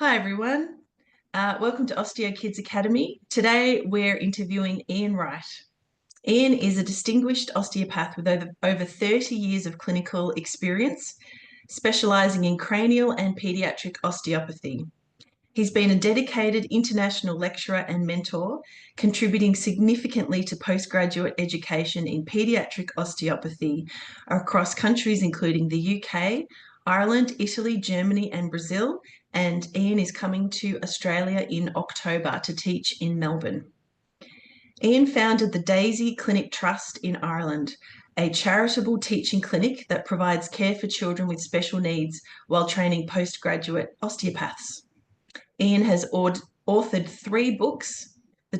Hi, everyone. Welcome to Osteo Kids Academy. Today, we're interviewing Ian Wright. Ian is a distinguished osteopath with over 30 years of clinical experience, specialising in cranial and paediatric osteopathy. He's been a dedicated international lecturer and mentor, contributing significantly to postgraduate education in paediatric osteopathy across countries including the UK, Ireland, Italy, Germany, and Brazil. And Ian is coming to Australia in October to teach in Melbourne. Ian founded the Daisy Clinic Trust in Ireland, a charitable teaching clinic that provides care for children with special needs while training postgraduate osteopaths. Ian has authored 3 books: The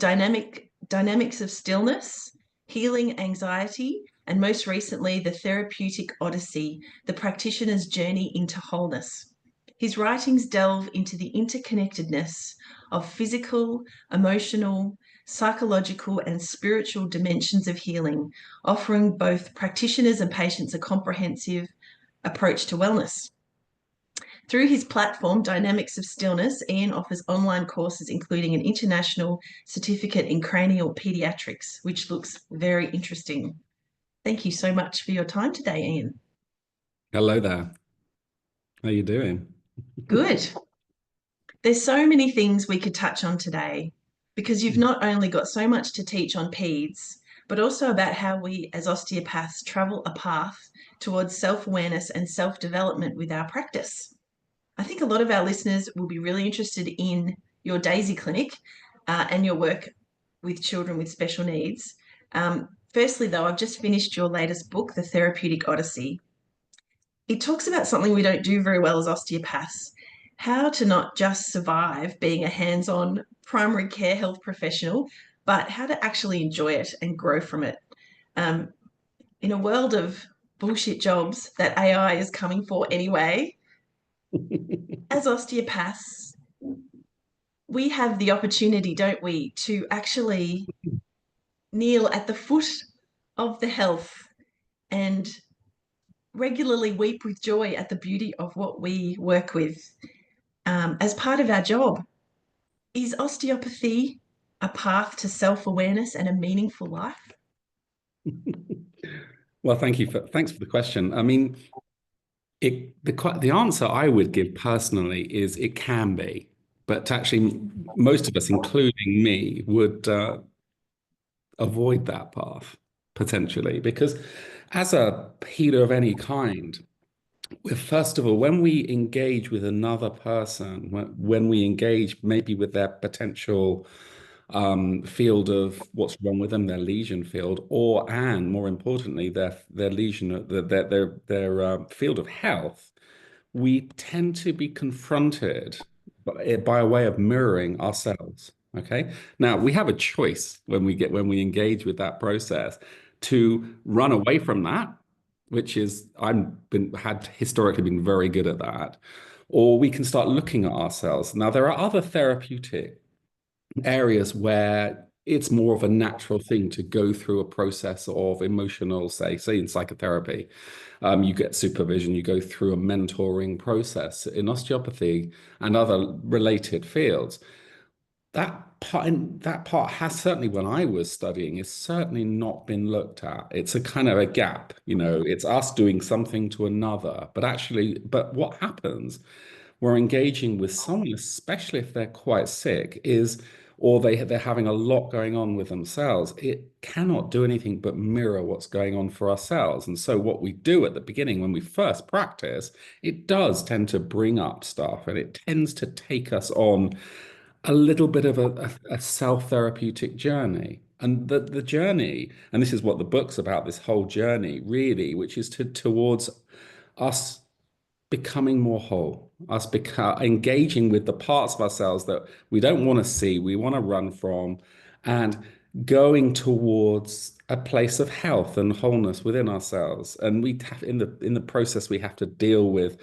Dynamics of Stillness, Healing Anxiety, and most recently, The Therapeutic Odyssey, The Practitioner's Journey into Wholeness. His writings delve into the interconnectedness of physical, emotional, psychological, and spiritual dimensions of healing, offering both practitioners and patients a comprehensive approach to wellness. Through his platform, Dynamics of Stillness, Ian offers online courses including an international certificate in cranial pediatrics, which looks very interesting. Thank you so much for your time today, Ian. Hello there. How are you doing? Good. There's so many things we could touch on today because you've not only got so much to teach on peds, but also about how we as osteopaths travel a path towards self-awareness and self-development with our practice. I think a lot of our listeners will be really interested in your Daisy Clinic and your work with children with special needs. Firstly, though, I've just finished your latest book, The Therapeutic Odyssey. It talks about something we don't do very well as osteopaths: how to not just survive being a hands-on primary care health professional, but how to actually enjoy it and grow from it. Um, in a world of bullshit jobs that AI is coming for anyway, as osteopaths, we have the opportunity, don't we, to actually kneel at the foot of the health and regularly weep with joy at the beauty of what we work with as part of our job. Is osteopathy a path to self-awareness and a meaningful life? Well, thanks for the question. I mean, the answer I would give personally is it can be, but actually most of us, including me, would avoid that path potentially because as a healer of any kind, first of all, when we engage with another person, when we engage maybe with their potential field of what's wrong with them, their lesion field, and more importantly, their lesion, their field of health, we tend to be confronted by a way of mirroring ourselves. Okay. Now we have a choice when we engage with that process to run away from that, which is had historically been very good at that, or we can start looking at ourselves. Now there are other therapeutic areas where it's more of a natural thing to go through a process of emotional, say in psychotherapy, you get supervision, you go through a mentoring process in osteopathy and other related fields. That part has certainly, when I was studying, is certainly not been looked at. It's a kind of a gap, it's us doing something to another, but what happens, we're engaging with someone, especially if they're quite sick, or they're having a lot going on with themselves. It cannot do anything but mirror what's going on for ourselves. And so what we do at the beginning, when we first practice, it does tend to bring up stuff and it tends to take us on a little bit of a self-therapeutic journey. And the journey, and this is what the book's about, this whole journey really, which is towards us becoming more whole, engaging with the parts of ourselves that we don't want to see, we want to run from, and going towards a place of health and wholeness within ourselves. And we have, in the process, we have to deal with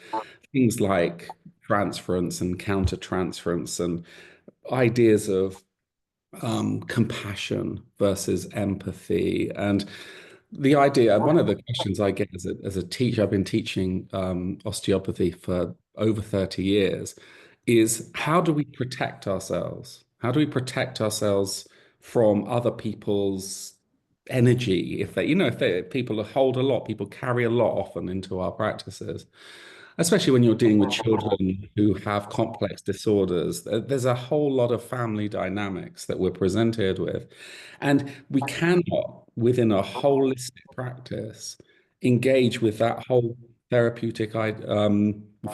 things like transference and countertransference and ideas of compassion versus empathy. And the idea, one of the questions I get as a teacher, I've been teaching osteopathy for over 30 years, is how do we protect ourselves? How do we protect ourselves from other people's energy? If they, if people hold a lot, people carry a lot often into our practices, especially when you're dealing with children who have complex disorders. There's a whole lot of family dynamics that we're presented with. And we cannot, within a holistic practice, engage with that whole therapeutic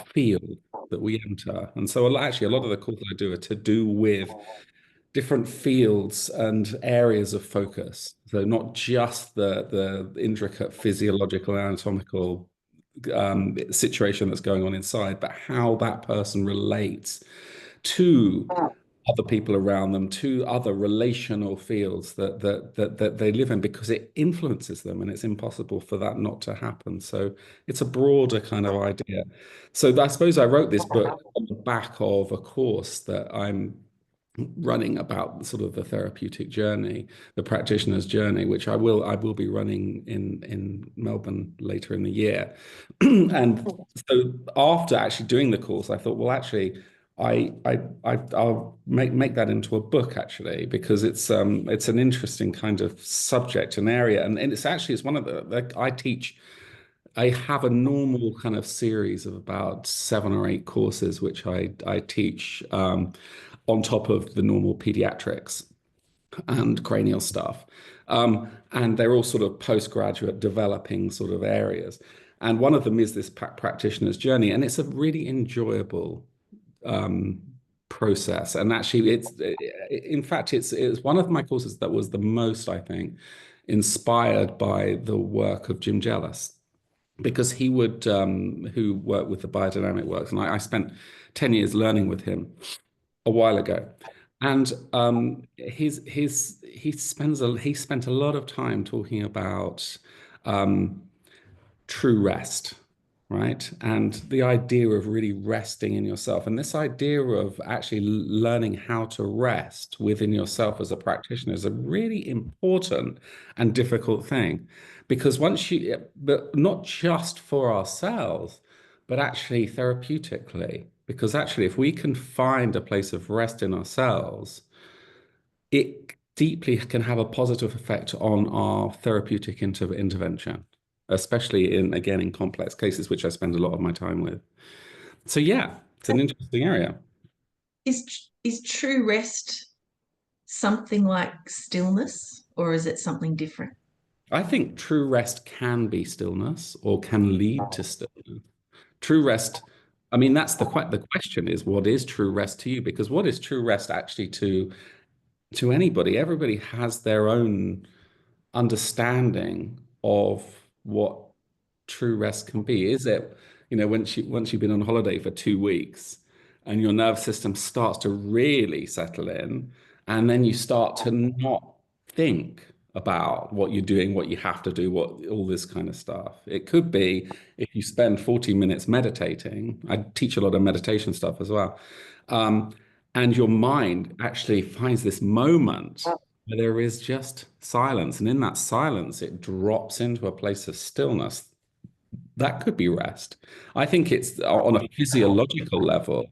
field that we enter. And so actually a lot of the calls I do are to do with different fields and areas of focus. So not just the intricate physiological anatomical situation that's going on inside, but how that person relates to other people around them, to other relational fields that they live in, because it influences them, and it's impossible for that not to happen. So it's a broader kind of idea. So I suppose I wrote this book on the back of a course that I'm running about sort of the therapeutic journey, the practitioner's journey, which I will be running in Melbourne later in the year. And so after actually doing the course, I thought, well, actually, I'll make that into a book actually, because it's an interesting kind of subject and area, and it's one of I teach. I have a normal kind of series of about 7 or 8 courses, which I teach on top of the normal pediatrics and cranial stuff. And they're all sort of postgraduate developing sort of areas. And one of them is this practitioner's journey. And it's a really enjoyable um, process. And actually, in fact, it's one of my courses that was the most, I think, inspired by the work of Jim Jealous, because he would who worked with the biodynamic works, and I spent 10 years learning with him a while ago. And he spent a lot of time talking about um, true rest, right? And the idea of really resting in yourself, and this idea of actually learning how to rest within yourself as a practitioner is a really important and difficult thing. Because but not just for ourselves, but actually therapeutically. Because actually, if we can find a place of rest in ourselves, it deeply can have a positive effect on our therapeutic intervention, especially again, in complex cases, which I spend a lot of my time with. So yeah, it's an interesting area. Is true rest something like stillness, or is it something different? I think true rest can be stillness or can lead to stillness. True rest, I mean, that's the question is, what is true rest to you? Because what is true rest actually to anybody? Everybody has their own understanding of what true rest can be. Is it, once you've been on holiday for 2 weeks and your nervous system starts to really settle in, and then you start to not think about what you're doing, what you have to do, what all this kind of stuff. It could be if you spend 40 minutes meditating. I teach a lot of meditation stuff as well. And your mind actually finds this moment where there is just silence. And in that silence, it drops into a place of stillness. That could be rest. I think it's on a physiological level,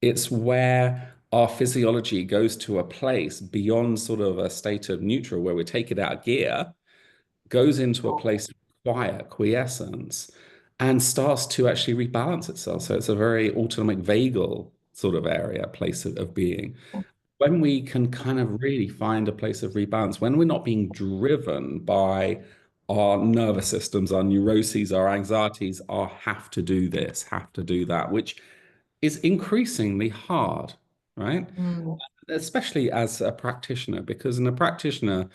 it's where our physiology goes to a place beyond sort of a state of neutral where we take it out of gear, goes into a place of quiet, quiescence, and starts to actually rebalance itself. So it's a very autonomic vagal sort of area, place of being. When we can kind of really find a place of rebalance, when we're not being driven by our nervous systems, our neuroses, our anxieties, our have to do this, have to do that, which is increasingly hard, right? Mm. Especially as a practitioner, because in a practitioner,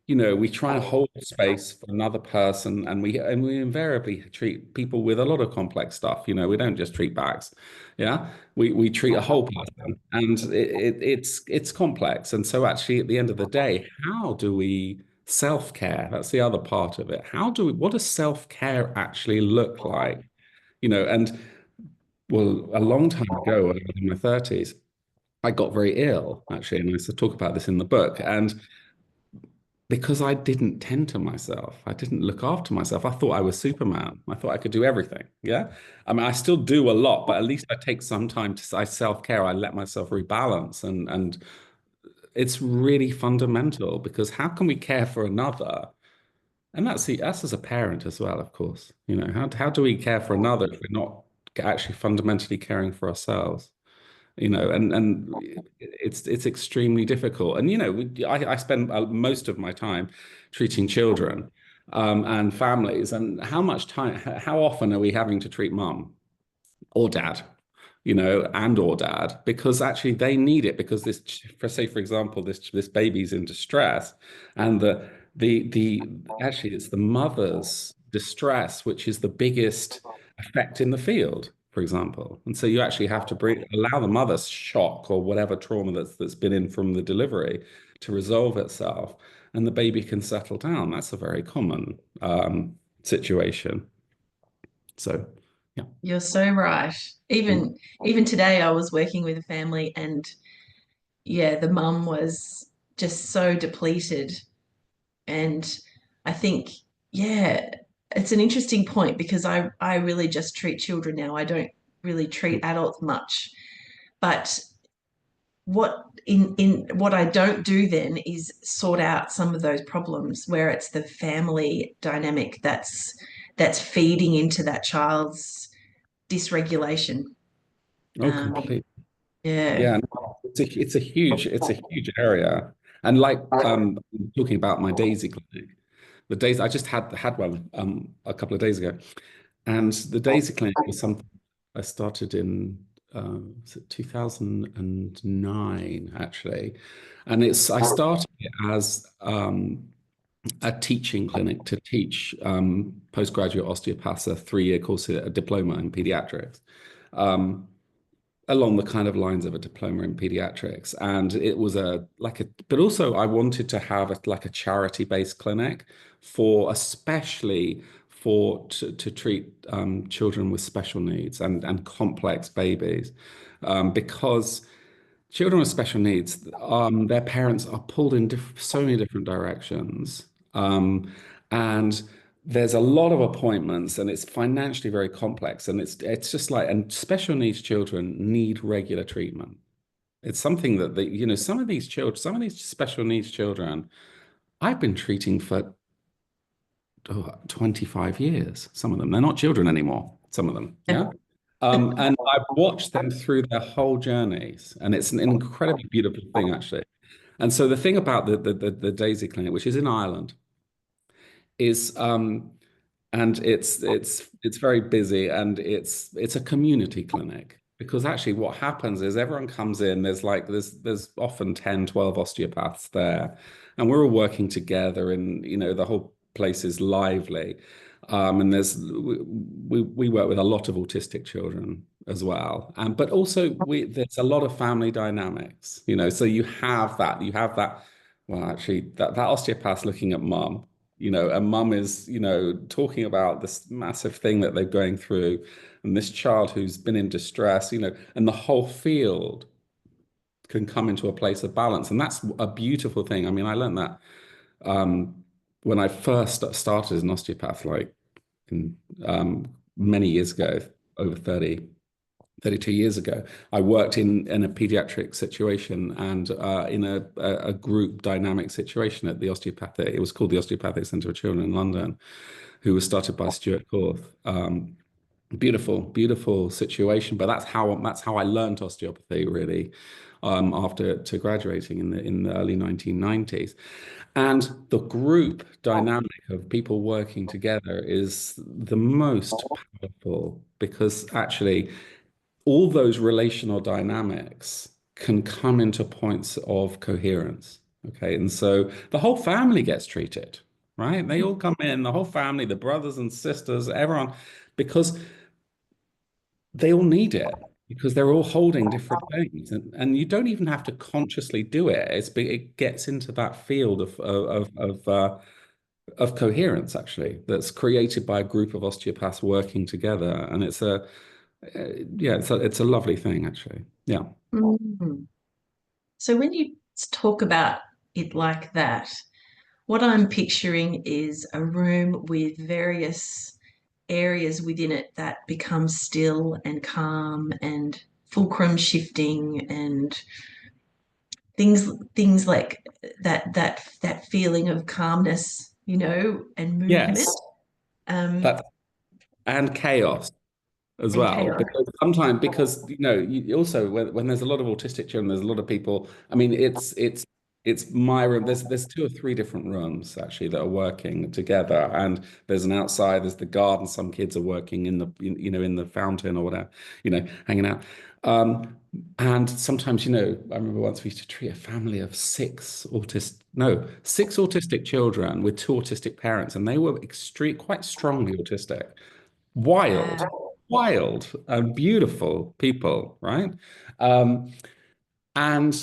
we try and hold space for another person, and we invariably treat people with a lot of complex stuff. We don't just treat backs. Yeah, we treat a whole person, and it's complex. And so actually, at the end of the day, how do we self-care? That's the other part of it. What does self-care actually look like? And well, a long time ago, when I was in my 30s, I got very ill, actually, and I talk about this in the book. And because I didn't tend to myself. I didn't look after myself. I thought I was Superman. I thought I could do everything. Yeah. I mean, I still do a lot, but at least I take some time to I self-care. I let myself rebalance, and it's really fundamental, because how can we care for another? And that's us as a parent as well, of course. How do we care for another if we're not actually fundamentally caring for ourselves? And it's extremely difficult. And I spend most of my time treating children and families. And how often are we having to treat mum or dad, and or dad, because actually they need it, because for example, this baby's in distress, and the actually it's the mother's distress which is the biggest effect in the field, for example. And so you actually have to allow the mother's shock or whatever trauma that's been in from the delivery to resolve itself, and the baby can settle down. That's a very common situation. So, yeah. You're so right. Even today, I was working with a family, and yeah, the mum was just so depleted. And I think, yeah, it's an interesting point, because I really just treat children now. I don't really treat adults much. But what I don't do then is sort out some of those problems where it's the family dynamic that's feeding into that child's dysregulation. Oh, Um, completely. yeah. Yeah, no, it's a huge area. And like talking about my Daisy clinic, the days I just had one a couple of days ago, and the Daisy clinic was something I started in was it 2009 actually, and I started it as a teaching clinic to teach postgraduate osteopaths a 3-year course, a diploma in pediatrics. Um, Along the kind of lines of a diploma in pediatrics. And it was but also I wanted to have like a charity-based clinic especially to treat children with special needs and complex babies, because children with special needs, their parents are pulled in so many different directions. And there's a lot of appointments, and it's financially very complex. And it's just like, and special needs children need regular treatment. It's something that some of these special needs children, I've been treating for 25 years. Some of them, they're not children anymore. Some of them, yeah. And I've watched them through their whole journeys, and it's an incredibly beautiful thing, actually. And so the thing about the Daisy Clinic, which is in Ireland, is and it's very busy, and it's a community clinic, because actually what happens is everyone comes in. There's often 10, 12 osteopaths there, and we're all working together, and the whole place is lively. And we work with a lot of autistic children as well, but also there's a lot of family dynamics, so you have that. Well, actually, that osteopath looking at mum, and mum is, talking about this massive thing that they're going through, and this child who's been in distress, and the whole field can come into a place of balance. And that's a beautiful thing. I mean, I learned that when I first started as an osteopath, like in, many years ago, over 32 years ago. I worked in a pediatric situation, and in a group dynamic situation at the Osteopathic. It was called the Osteopathic Centre for Children in London, who was started by Stuart Korth. Beautiful, beautiful situation. But that's how I learned osteopathy, really, after graduating in the early 1990s. And the group dynamic of people working together is the most powerful, because actually all those relational dynamics can come into points of coherence. Okay. And so the whole family gets treated, right? They all come in, the whole family, the brothers and sisters, everyone, because they all need it, because they're all holding different things. And you don't even have to consciously do it. It gets into that field of coherence, actually, that's created by a group of osteopaths working together. And yeah, it's a lovely thing, actually. Yeah. Mhm. So when you talk about it like that, what I'm picturing is a room with various areas within it that become still and calm and fulcrum shifting and things like that feeling of calmness, and movement, Yes, um, that and chaos as and well, chaos. because sometimes, because you also, when there's a lot of autistic children, there's a lot of people. I mean, it's my room. There's two or three different rooms actually that are working together, and there's an outside, there's the garden. Some kids are working in the in the fountain or whatever, hanging out. And sometimes, I remember once we used to treat a family of six autistic children with two autistic parents, and they were quite strongly autistic. Wild, Wow. wild and beautiful people, right? Um, and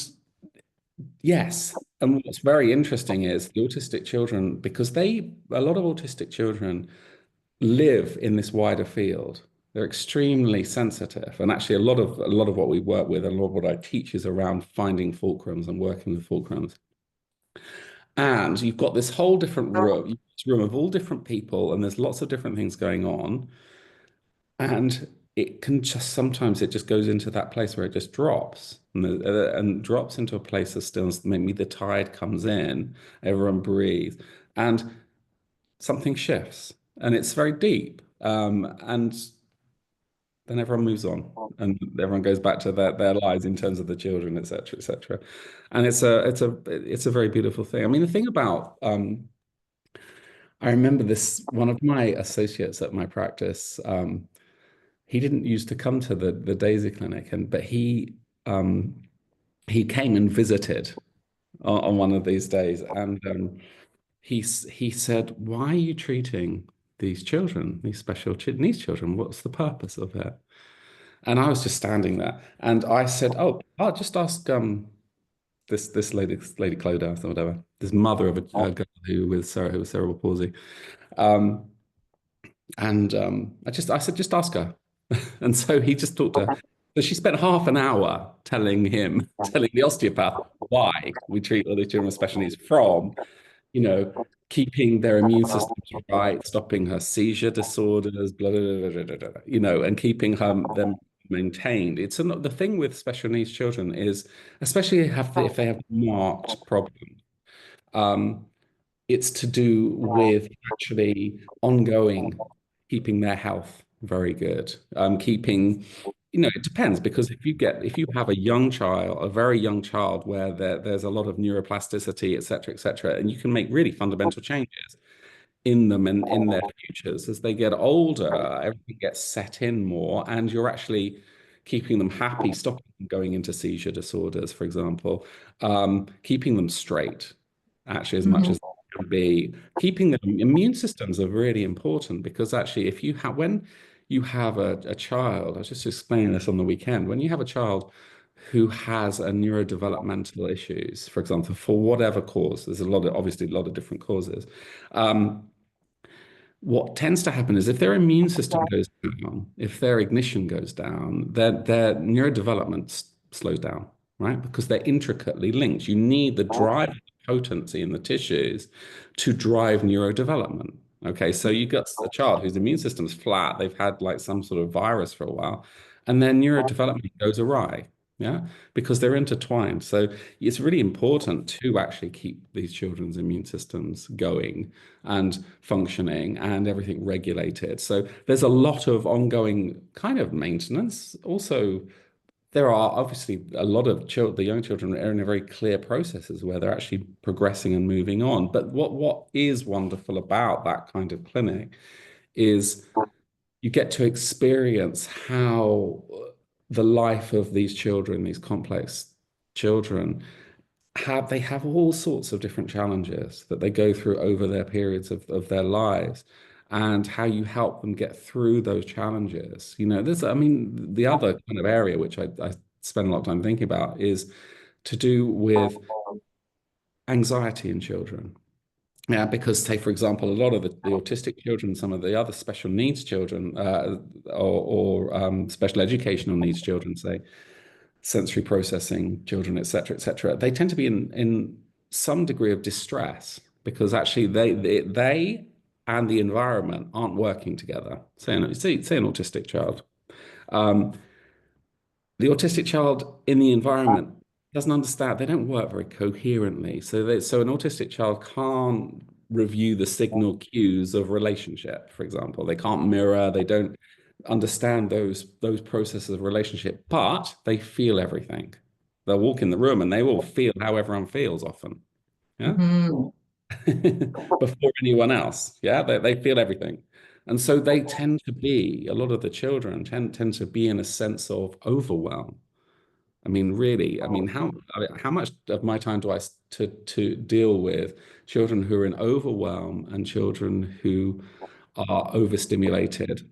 yes, and what's very interesting is the autistic children, because a lot of autistic children live in this wider field. They're extremely sensitive, and actually, a lot of what we work with, and a lot of what I teach is around finding fulcrums and working with fulcrums. And you've got this whole different room of all different people, and there's lots of different things going on. And it can just sometimes it just goes into that place where it just drops and drops into a place of stillness. Maybe the tide comes in, everyone breathes, and something shifts, and it's very deep. And then everyone moves on, and everyone goes back to their lives in terms of the children, etc., etc. And it's a very beautiful thing. I mean, the thing about I remember this one of my associates at my practice. He didn't used to come to the Daisy Clinic, but he came and visited on one of these days, and he said, "Why are you treating these children, these special needs children? What's the purpose of it?" And I was just standing there, and I said, "Oh, I'll just ask this lady Clodagh or whatever, this mother of a girl who was cerebral palsy." Um, and I said, just ask her. And so he just talked to her. So she spent half an hour telling the osteopath why we treat all these children with special needs from, you know, keeping their immune systems right, stopping her seizure disorders, blah, blah, blah, blah, blah, blah, and keeping them maintained. The thing with special needs children is, especially if they have marked problems. Um, it's to do with actually ongoing keeping their health very good. Keeping, it depends, because if you have a young child, a very young child, where there's a lot of neuroplasticity, et cetera, and you can make really fundamental changes in them and in their futures as they get older, everything gets set in more, and you're actually keeping them happy, stopping them going into seizure disorders, for example, keeping them straight, actually, as much Mhm. as can be. Keeping them immune systems are really important, because actually, if you have when you have a child, I was just explaining this on the weekend, when you have a child who has a neurodevelopmental issues, for example, for whatever cause, there's obviously a lot of different causes. Um, what tends to happen is if their immune system goes down, if their ignition goes down, their neurodevelopment slows down, right? Because they're intricately linked. You need the drive, potency in the tissues to drive neurodevelopment. Okay, so you got a child whose immune system's flat, they've had like some sort of virus for a while, and their neurodevelopment goes awry. Yeah, because they're intertwined. So it's really important to actually keep these children's immune systems going and functioning and everything regulated. So there's a lot of ongoing kind of maintenance. Also, there are obviously a lot of the young children are in a very clear processes where they're actually progressing and moving on. But what is wonderful about that kind of clinic is you get to experience how the life of these children, these complex children, they have all sorts of different challenges that they go through over their periods of their lives, and how you help them get through those challenges. I mean, the other kind of area which I spend a lot of time thinking about is to do with anxiety in children. Yeah, because say, for example, a lot of the autistic children, some of the other special needs children, or special educational needs children, say, sensory processing children, et cetera, they tend to be in some degree of distress. because actually they and the environment aren't working together. Say an autistic child. Um, the autistic child in the environment doesn't understand, they don't work very coherently. So an autistic child can't review the signal cues of relationship, for example. They can't mirror, they don't understand those processes of relationship, but they feel everything. They'll walk in the room and they will feel how everyone feels often. Yeah. Mhm. Before anyone else. Yeah, they feel everything. And so they tend to be, a lot of the children tend to be in a sense of overwhelm. I mean, really, how much of my time do to deal with children who are in overwhelm and children who are overstimulated,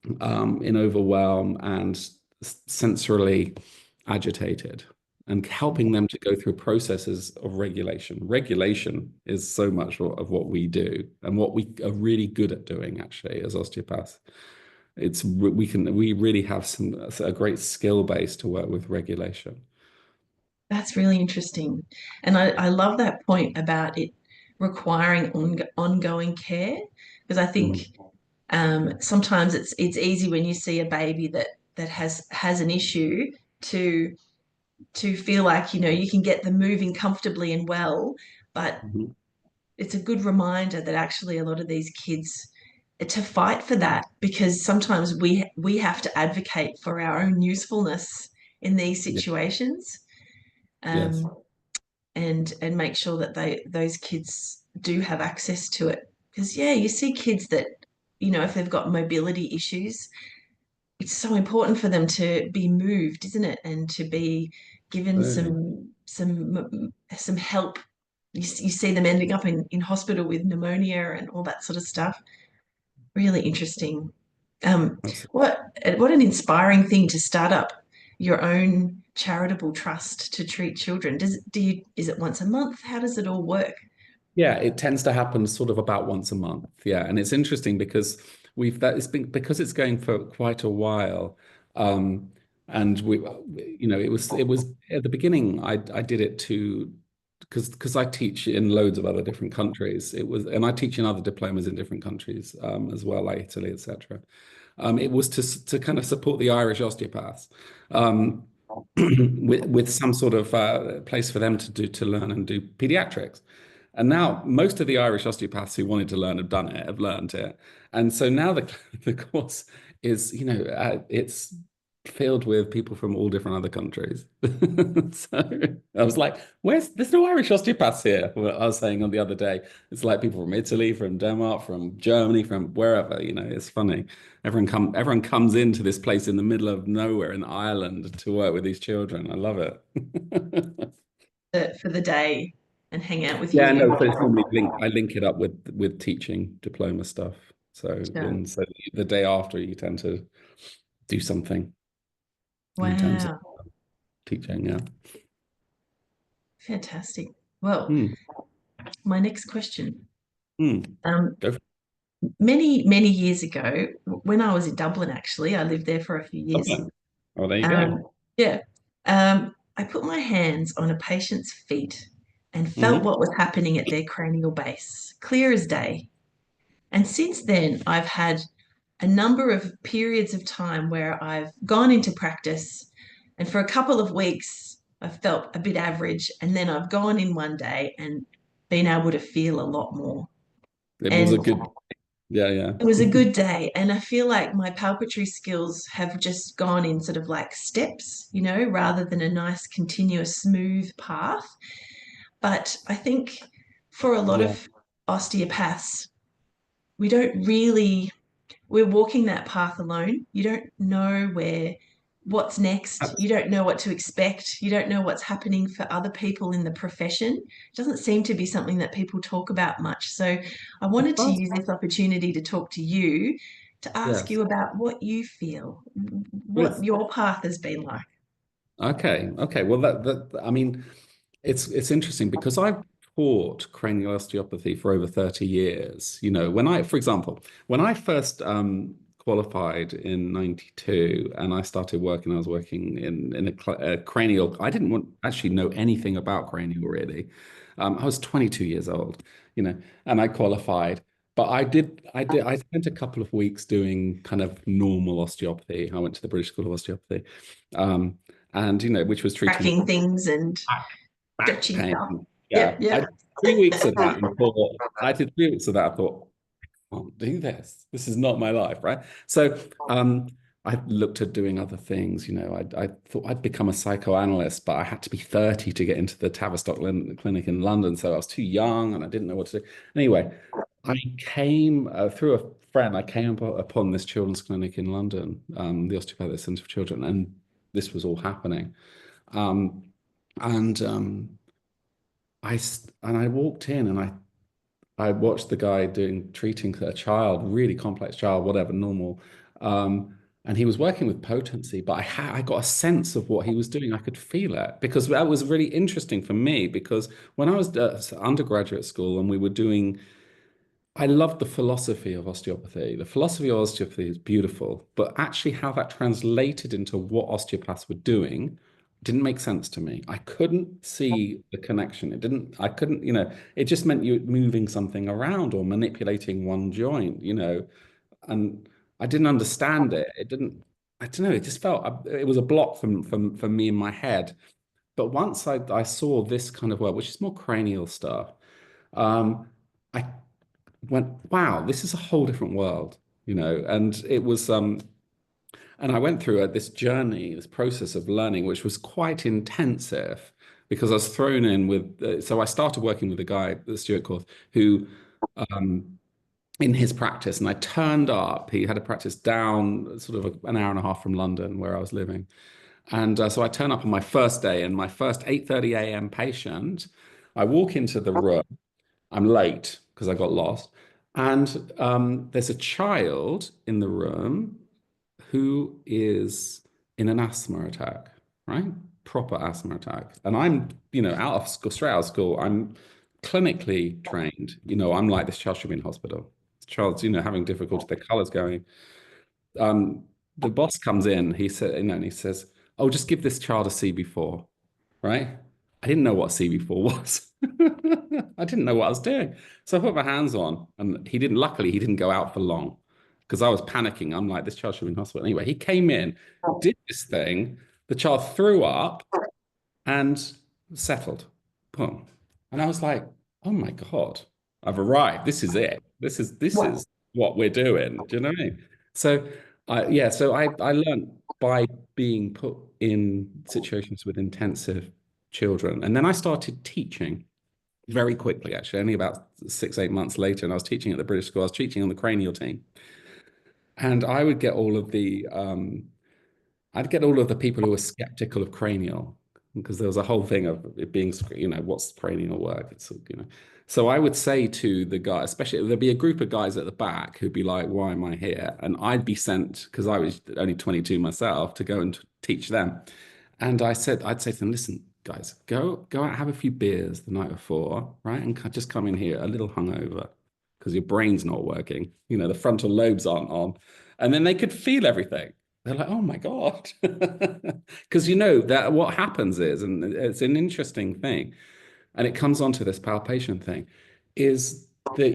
in overwhelm and sensorily agitated, and helping them to go through processes of regulation. Regulation is so much of what we do and what we are really good at doing, actually, as osteopaths. We really have a great skill base to work with regulation. That's really interesting. And I love that point about it requiring ongoing care, because I think Mm. sometimes it's easy when you see a baby that has an issue to to feel like, you know, you can get them moving comfortably and well, but Mhm. it's a good reminder that actually a lot of these kids to fight for that, because sometimes we have to advocate for our own usefulness in these Yeah. situations, Yes. um, and make sure that those kids do have access to it. Because yeah, you see kids that, you know, if they've got mobility issues, it's so important for them to be moved, isn't it? And to be given Absolutely. some help. You see them ending up in hospital with pneumonia and all that sort of stuff. Really interesting. Um, Absolutely. what an inspiring thing to start up your own charitable trust to treat children. Is it once a month? How does it all work? Yeah, it tends to happen sort of about once a month. Yeah, and it's interesting because it's been because it's going for quite a while. Um, and it was at the beginning I did it to because I teach in loads of other different countries. And I teach in other diplomas in different countries, as well, like Italy, etc. It was to kind of support the Irish osteopaths, with some sort of place for them to learn and do pediatrics. And now most of the Irish osteopaths who wanted to learn have learned it. And so now the course is, it's filled with people from all different other countries. So I was like, there's no Irish osteopaths here. Well, I was saying on the other day, it's like people from Italy, from Denmark, from Germany, from wherever, it's funny. Everyone comes into this place in the middle of nowhere in Ireland to work with these children. I love it. For the day and hang out with Yeah, you? no, so it's normally I link it up with teaching diploma stuff. So the day after you tend to do something in terms of Wow, teaching. Yeah. fantastic. Well, Hmm. my next question. Hmm. Um, Go for many years ago, when I was in Dublin, actually, I lived there for a few years. it. Oh, there you go. Yeah, I put my hands on a patient's feet and felt Hmm. what was happening at their cranial base, clear as day. And since then, I've had a number of periods of time where I've gone into practice, and for a couple of weeks, I felt a bit average, and then I've gone in one day and been able to feel a lot more. It was a And good. Yeah, yeah. it was a good day. And I feel like my palpatory skills have just gone in sort of like steps, you know, rather than a nice, continuous, smooth path. But I think for a lot Yeah. of osteopaths, we don't really we're walking that path alone. You don't know what's next. You Abs- don't know what to expect. You don't know what's happening for other people in the profession. It doesn't seem to be something that people talk about much. So I wanted to use this opportunity to talk to you, to ask Yes. you about what you feel, what Yes. your path has been like. Okay. Okay. Well, I mean, it's interesting because I've taught cranial osteopathy for over 30 years. For example, when I first qualified in 92 and I started working, I was working in a cranial. I didn't actually know anything about cranial really. I was 22 years old. and I qualified. But I spent a couple of weeks doing kind of normal osteopathy. I went to the British School of Osteopathy, um, and which was treating Cracking things and back stretching stuff. pain. Yep, Yeah, I yep. did 3 weeks of that and thought, I did 3 weeks of that. I thought, I can't do this. This is not my life, right? So I looked at doing other things. I thought I'd become a psychoanalyst, but I had to be 30 to get into the Tavistock Clinic in London. So I was too young and I didn't know what to do. Anyway, I came through a friend, I came upon this children's clinic in London, the Osteopathic Centre for Children, and this was all happening. Um, and I walked in and I watched the guy treating a child, really complex child, whatever, normal. And he was working with potency, but I got a sense of what he was doing. I could feel it because that was really interesting for me because when I was at undergraduate school and we were doing I love the philosophy of osteopathy. The philosophy of osteopathy is beautiful, but actually how that translated into what osteopaths were doing didn't make sense to me. I couldn't see the connection. I couldn't, it just meant you moving something around or manipulating one joint, and I didn't understand it. I don't know, it just felt, it was a block for me in my head. But once I saw this kind of work, which is more cranial stuff, um, I went, wow, this is a whole different world, and it was, and I went through this journey, this process of learning, which was quite intensive because I was thrown in with, so I started working with a guy, Stuart Korth, who, in his practice, and I turned up, he had a practice down sort of an hour and a half from London where I was living. And so I turn up on my first day and my first 8:30 a.m. patient, I walk into the room. I'm late because I got lost. And there's a child in the room who is in an asthma attack, right? Proper asthma attack. And I'm, out of school, straight out of school, I'm clinically trained. I'm like, this child should be in hospital. This child's, having difficulty, the color's going. The boss comes in, he said, and he says, oh, just give this child a CB4, right? I didn't know what CB4 was. I didn't know what I was doing. So I put my hands on, and luckily, he didn't go out for long because I was panicking. I'm like, this child should be in hospital. Anyway, he came in, did this thing. The child threw up and settled. Boom. And I was like, oh my God, I've arrived. This is it. This Wow. is what we're doing. Do you know what I mean? So I learned by being put in situations with intensive children. And then I started teaching very quickly, actually, only about 6, 8 months later. And I was teaching at the British School. I was teaching on the cranial team. And I would get all of the I'd get all of the people who were skeptical of cranial because there was a whole thing of it being, what's cranial work? So I would say to the guy, especially there'd be a group of guys at the back who'd be like, why am I here? And I'd be sent, because I was only 22 myself, to go and teach them. And I'd say to them, listen, guys, go out, have a few beers the night before, right? And just come in here a little hungover because your brain's not working. The frontal lobes aren't on. And then they could feel everything. They're like, oh my God. Because that what happens is, and it's an interesting thing, and it comes onto this palpation thing, is that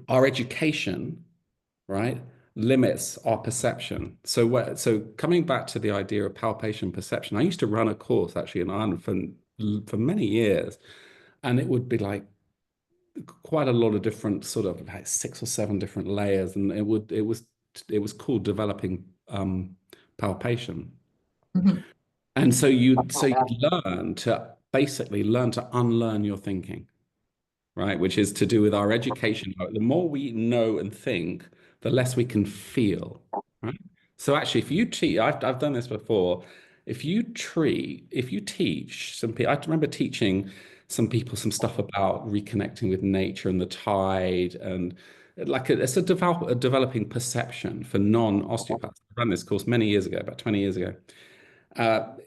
our education, right, limits our perception. So coming back to the idea of palpation perception, I used to run a course actually in Ireland for many years, and it would be like quite a lot of different sort of like 6 or 7 different layers, and it was called developing palpation. Mhm. And so you basically learn to unlearn your thinking, right? Which is to do with our education. The more we know and think, the less we can feel, right? So actually, if you teach, I've done this before. If you teach some people, I remember teaching some people some stuff about reconnecting with nature and the tide, and it's a developing perception for non-osteopaths. I ran this course many years ago, about 20 years ago,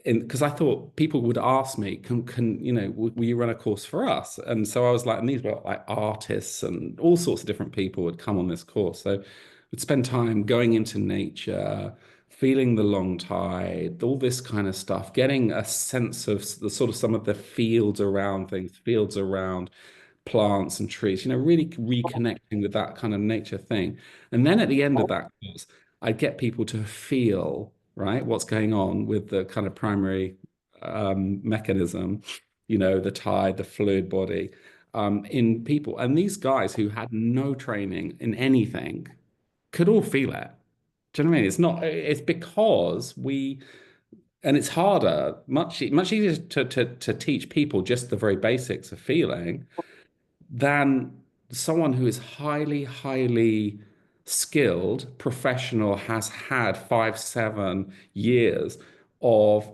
because I thought people would ask me, will you run a course for us? And so I was like, and these were like artists and all sorts of different people would come on this course. So we'd spend time going into nature, feeling the long tide, all this kind of stuff, getting a sense of the sort of some of the fields around things, fields around plants and trees, really reconnecting with that kind of nature thing. And then at the end of that course, I'd get people to feel, right, what's going on with the kind of primary mechanism, the tide, the fluid body in people. And these guys who had no training in anything could all feel it. Do you know what I mean? It's because and it's harder, much easier to teach people just the very basics of feeling than someone who is highly, highly skilled, professional, has had 5, 7 years of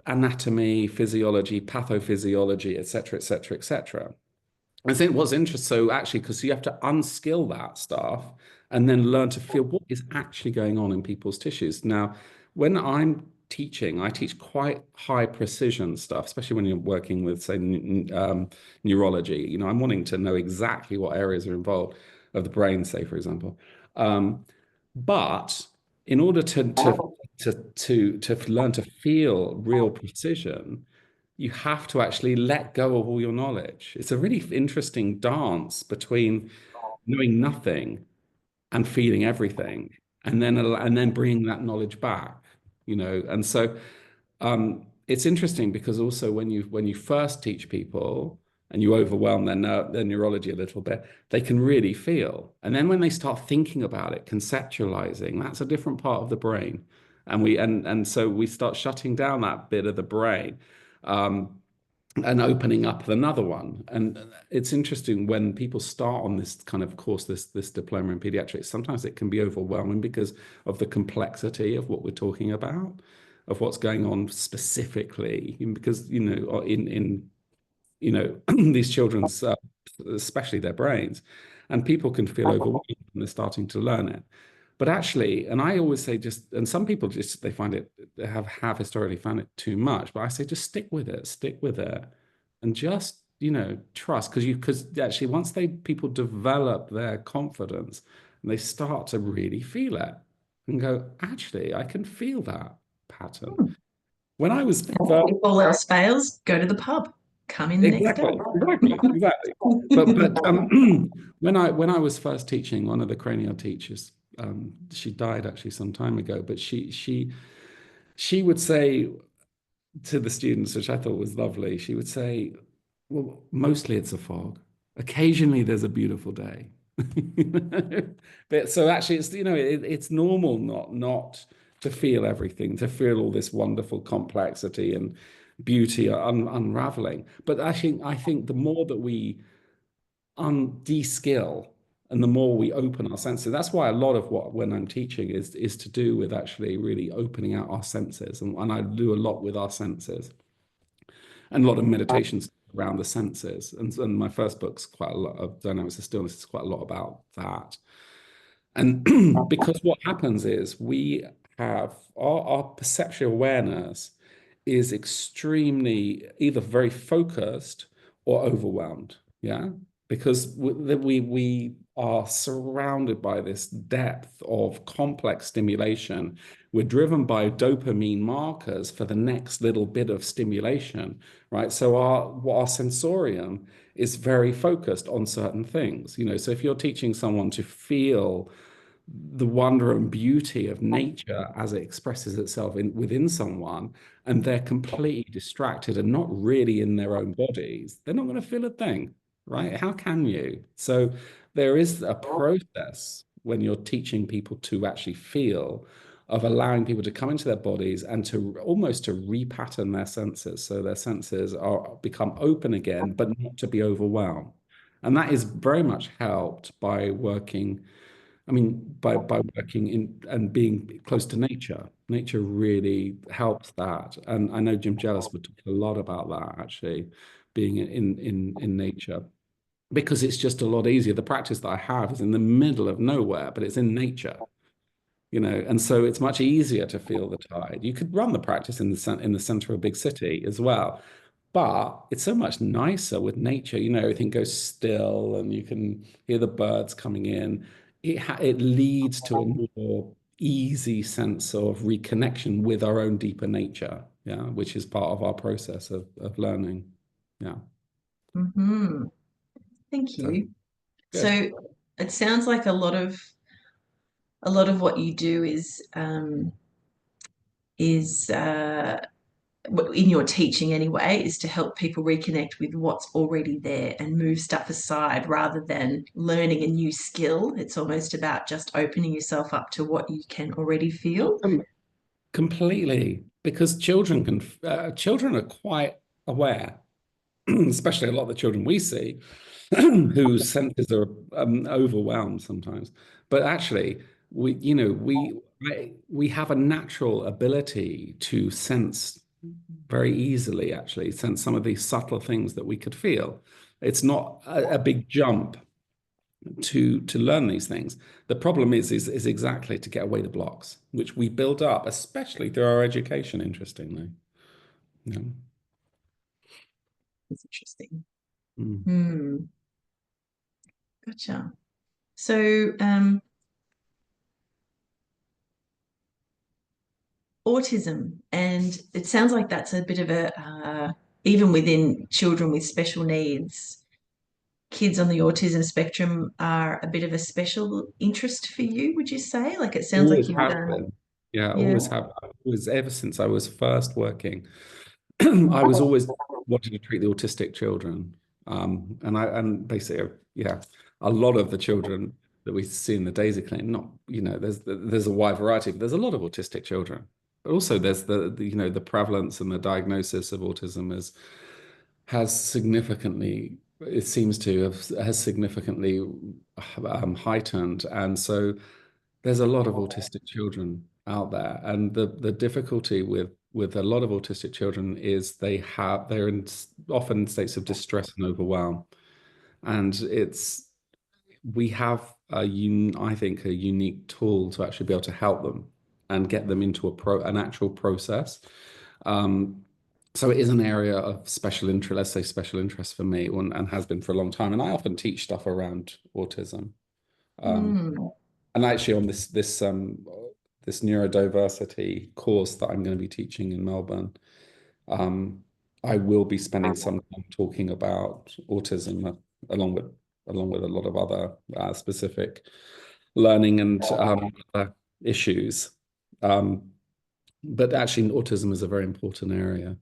anatomy, physiology, pathophysiology, etc., etc., etc. I think what's interesting, so actually, because you have to unskill that stuff and then learn to feel what is actually going on in people's tissues. Now, when I'm teaching, I teach quite high precision stuff, especially when you're working with, say, neurology. I'm wanting to know exactly what areas are involved of the brain, say, for example. But in order to learn to feel real precision, you have to actually let go of all your knowledge. It's a really interesting dance between knowing nothing and feeling everything, and then bringing that knowledge back. And so it's interesting because also when you first teach people and you overwhelm their neurology a little bit, they can really feel. And then when they start thinking about it, conceptualizing, that's a different part of the brain. And so we start shutting down that bit of the brain. And opening up another one. And it's interesting when people start on this kind of course, this diploma in pediatrics, sometimes it can be overwhelming because of the complexity of what we're talking about, of what's going on specifically, because in these children's especially their brains, and people can feel overwhelmed when they're starting to learn it. But actually, and I always say and some people just, they have historically found it too much, but I say just stick with it, and just, trust, because actually once people develop their confidence and they start to really feel it and go, actually, I can feel that pattern. When I was first, If all else fails, go to the pub. Come in the next day. exactly. But when I was first teaching, one of the cranial teachers, she died actually some time ago, but she would say to the students, which I thought was lovely, she would say, well, mostly it's a fog. Occasionally there's a beautiful day. But so actually it's normal not to feel everything, to feel all this wonderful complexity and beauty unraveling. But actually, I think the more that we de-skill and the more we open our senses, that's why a lot of when I'm teaching is to do with actually really opening out our senses. And I do a lot with our senses and a lot of meditations around the senses. And my first book's quite a lot of Dynamics of Stillness, is quite a lot about that. And because what happens is we have our perceptual awareness is extremely either very focused or overwhelmed. Yeah. Because we are surrounded by this depth of complex stimulation. We're driven by dopamine markers for the next little bit of stimulation, right? So our sensorium is very focused on certain things. So if you're teaching someone to feel the wonder and beauty of nature as it expresses itself within someone, and they're completely distracted and not really in their own bodies, they're not going to feel a thing, right? How can you? So there is a process when you're teaching people to actually feel, of allowing people to come into their bodies and to almost to repattern their senses, so their senses become open again, but not to be overwhelmed. And that is very much helped by working. I mean, by working in and being close to nature. Nature really helps that. And I know Jim Jellis would talk a lot about that, actually, being in nature, because it's just a lot easier. The practice that I have is in the middle of nowhere, but it's in nature. And so it's much easier to feel the tide. You could run the practice in the center of a big city as well, but it's so much nicer with nature. Everything goes still, and you can hear the birds coming in. It leads to a more easy sense of reconnection with our own deeper nature, yeah, which is part of our process of learning. Yeah. Mm-hmm. Thank So you. good. So it sounds like a lot of what you do is in your teaching anyway, is to help people reconnect with what's already there and move stuff aside rather than learning a new skill. It's almost about just opening yourself up to what you can already feel. Completely, because children are quite aware, especially a lot of the children we see, whose senses are overwhelmed sometimes. But actually, we have a natural ability to sense very easily, actually, sense some of these subtle things that we could feel. It's not a big jump to learn these things. The problem is exactly to get away the blocks, which we build up, especially through our education, interestingly. Yeah. It's interesting. Mm. Hmm. Gotcha. So, autism, and it sounds like that's a bit of even within children with special needs, kids on the autism spectrum are a bit of a special interest for you, would you say? Like it sounds like Always you've have done, been. Yeah, yeah. always have. Always, ever since I was first working, I was always wanting to treat the autistic children. And basically, yeah, a lot of the children that we see in the Daisy Clinic, not, there's a wide variety, but there's a lot of autistic children. But also there's the prevalence and the diagnosis of autism has significantly, it seems to have has significantly heightened. And so there's a lot of autistic children out there, and the difficulty with a lot of autistic children is they're in often states of distress and overwhelm, and we have I think a unique tool to actually be able to help them and get them into an actual process. Um, so it is an area of special interest, let's say special interest for me, and has been for a long time. And I often teach stuff around autism. Um, Mm, and actually, on this neurodiversity course that I'm going to be teaching in Melbourne, um, I will be spending some time talking about autism along with along with a lot of other specific learning and issues. Um, but actually, autism is a very important area,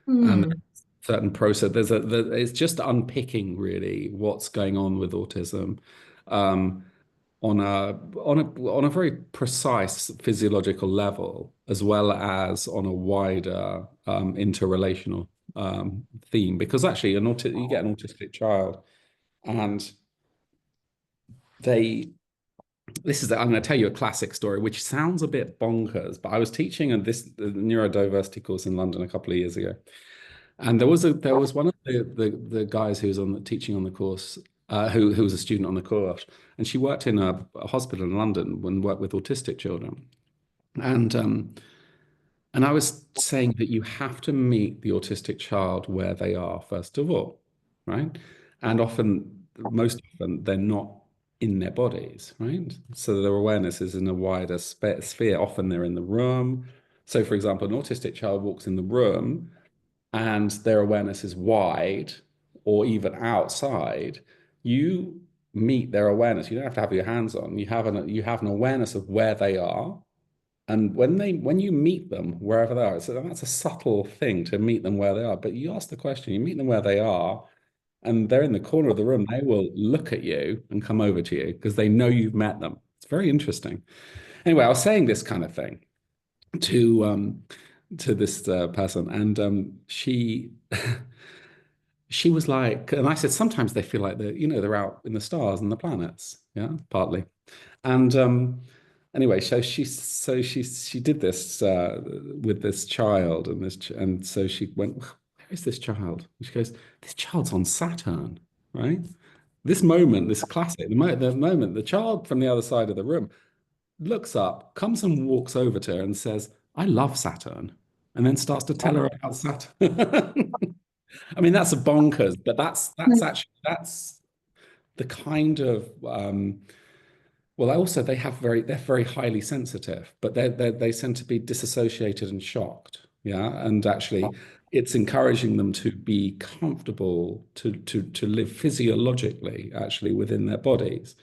and mm, certain process. It's just unpicking really what's going on with autism. Um, on a very precise physiological level, as well as on a wider interrelational theme. Because actually, you get an autistic child, and they. I'm going to tell you a classic story, which sounds a bit bonkers, but I was teaching the neurodiversity course in London a couple of years ago, and there was one of the guys who was teaching on the course, who was a student on the course, and she worked in a hospital in London and worked with autistic children. And I was saying that you have to meet the autistic child where they are, first of all, right? And most often, they're not in their bodies, right? So their awareness is in a wider sphere. Often they're in the room. So, for example, an autistic child walks in the room and their awareness is wide or even outside. You meet their awareness. You don't have to have your hands on. You have an awareness of where they are, and when you meet them wherever they are, so that's a subtle thing to meet them where they are. But you ask the question, you meet them where they are, and they're in the corner of the room, they will look at you and come over to you because they know you've met them. It's very interesting. Anyway, I was saying this kind of thing to this person, and she was like, and I said, sometimes they feel like they're out in the stars and the planets, yeah, partly. And anyway, she did this with this child, and so she went, "Where is this child?" And she goes, "This child's on Saturn, right?" This moment, this classic, the moment the child from the other side of the room looks up, comes and walks over to her and says, "I love Saturn," and then starts to tell her about Saturn. I mean, that's a bonkers, but that's the kind of well, also they're very highly sensitive, but they tend to be disassociated and shocked. Yeah. And actually, it's encouraging them to be comfortable to live physiologically actually within their bodies.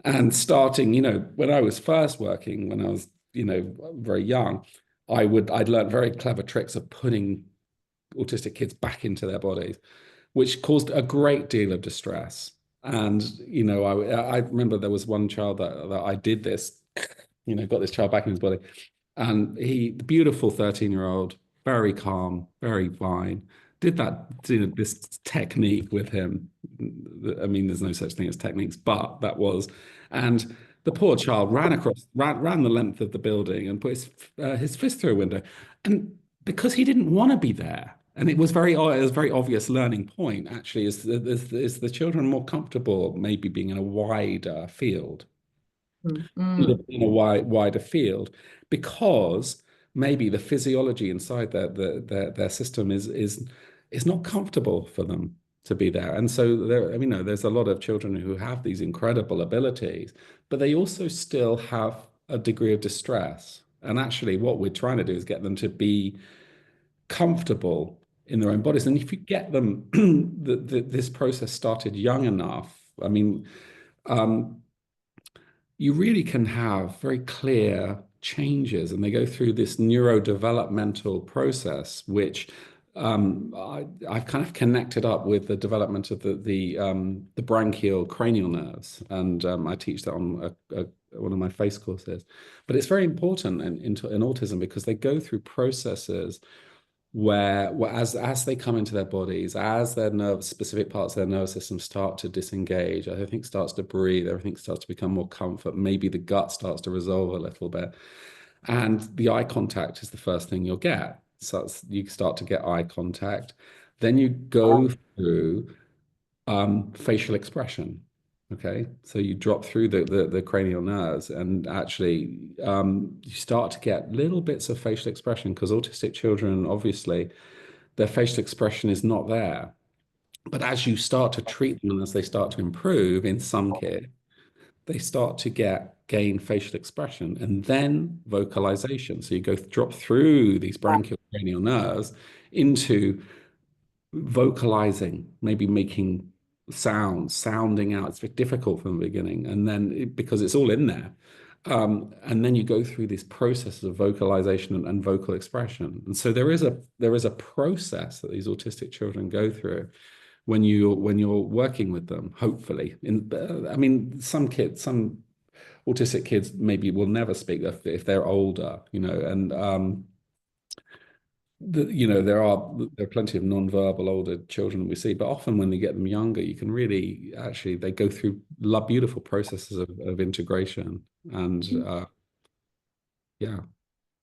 And starting, when I was first working, when I was, very young, I'd learned very clever tricks of putting autistic kids back into their bodies, which caused a great deal of distress. And, I remember there was one child that I did this, got this child back in his body. And the beautiful 13-year-old, very calm, very fine, did this technique with him. I mean, there's no such thing as techniques, but that was. And the poor child ran the length of the building and put his fist through a window. And because he didn't want to be there. And it was a very obvious learning point, actually, is the children more comfortable maybe being in a wider field, Mm. in a wider field, because maybe the physiology inside their system is not comfortable for them to be there. And so there's a lot of children who have these incredible abilities, but they also still have a degree of distress. And actually, what we're trying to do is get them to be comfortable in their own bodies. And if you get them this process started young enough, I mean, you really can have very clear changes, and they go through this neurodevelopmental process, which I've kind of connected up with the development of the branchial cranial nerves, and I teach that on one of my face courses. But it's very important in autism, because they go through processes where as they come into their bodies, as their specific parts of their nervous system start to disengage, everything starts to breathe, everything starts to become more comfort, maybe the gut starts to resolve a little bit. And the eye contact is the first thing you'll get. So you start to get eye contact. Then you go through facial expression. Okay, so you drop through the cranial nerves, and actually you start to get little bits of facial expression, because autistic children, obviously, their facial expression is not there. But as you start to treat them and as they start to improve in some kids, they start to gain facial expression and then vocalization. So you drop through these branchial cranial nerves into vocalizing, maybe making sounding out. It's very difficult from the beginning, and then because it's all in there, and then you go through these processes of vocalization and vocal expression. And so there is a process that these autistic children go through when you're working with them. Hopefully, I mean, some autistic kids maybe will never speak if they're older, and there are plenty of non-verbal older children we see, but often when you get them younger, you can really actually they go through beautiful processes of integration, and yeah.